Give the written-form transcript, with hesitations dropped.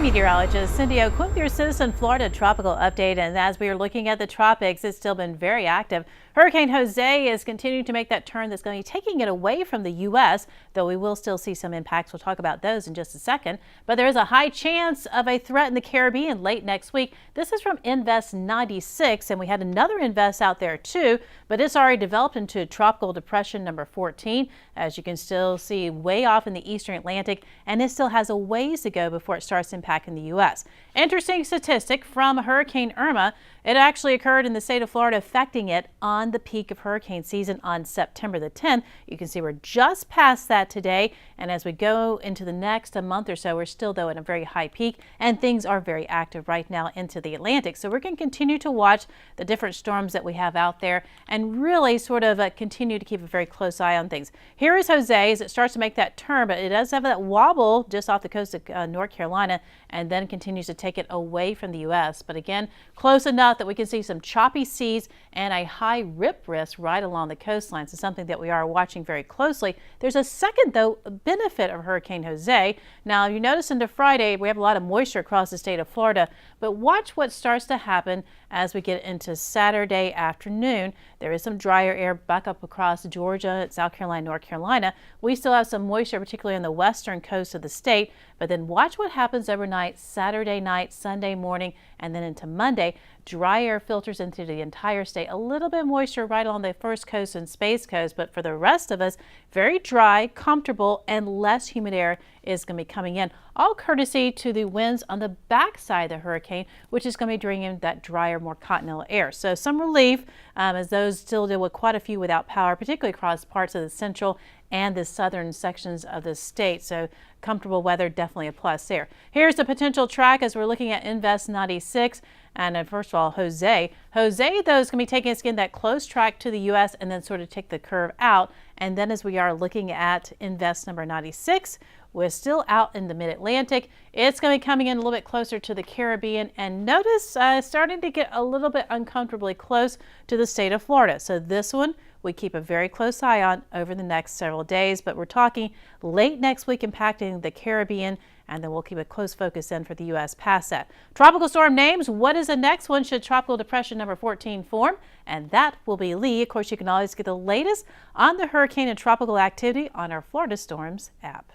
I'm meteorologist Cindy Oak with your Citizen Florida Tropical Update, and as we are looking at the tropics, it's still been very active. Hurricane Jose is continuing to make that turn that's going to be taking it away from the U.S., though we will still see some impacts. We'll talk about those in just a second. But there is a high chance of a threat in the Caribbean late next week. This is from Invest 96, and we had another Invest out there too, but it's already developed into Tropical Depression number 14, as you can still see way off in the eastern Atlantic, and it still has a ways to go before it starts impacting the U.S. Interesting statistic from Hurricane Irma. It actually occurred in the state of Florida, affecting it on the peak of hurricane season on September the 10th. You can see we're just past that today, and as we go into the next month or so, we're still though at a very high peak, and things are very active right now into the Atlantic. So we're going to continue to watch the different storms that we have out there and really sort of continue to keep a very close eye on things. Here is Jose as it starts to make that turn, but it does have that wobble just off the coast of North Carolina and then continues to take it away from the U.S. But again, close enough that we can see some choppy seas and a high rip risk right along the coastline. So something that we are watching very closely. There's a second, though, benefit of Hurricane Jose. Now, you notice into Friday, we have a lot of moisture across the state of Florida, but watch what starts to happen as we get into Saturday afternoon. There is some drier air back up across Georgia, South Carolina, North Carolina. We still have some moisture, particularly on the western coast of the state, but then watch what happens overnight, Saturday night, Sunday morning, and then into Monday. Dry air filters into the entire state. A little bit moisture right along the first coast and Space Coast, but for the rest of us, very dry, comfortable, and less humid air is going to be coming in. All courtesy to the winds on the backside of the hurricane, which is going to be bringing that drier, more continental air. So some relief as those still deal with quite a few without power, particularly across parts of the central and the southern sections of the state. So comfortable weather, definitely a plus there. Here's the potential track as we're looking at Invest 96. And first of all, Jose, though, is going to be taking us again that close track to the U.S. and then sort of take the curve out. And then as we are looking at Invest number 96, we're still out in the mid-Atlantic. It's going to be coming in a little bit closer to the Caribbean. And notice starting to get a little bit uncomfortably close to the state of Florida. So this one we keep a very close eye on over the next several days. But we're talking late next week impacting the Caribbean, and then we'll keep a close focus in for the U.S. past that. Tropical storm names. What is the next one should Tropical Depression number 14 form? And that will be Lee. Of course, you can always get the latest on the hurricane and tropical activity on our Florida Storms app.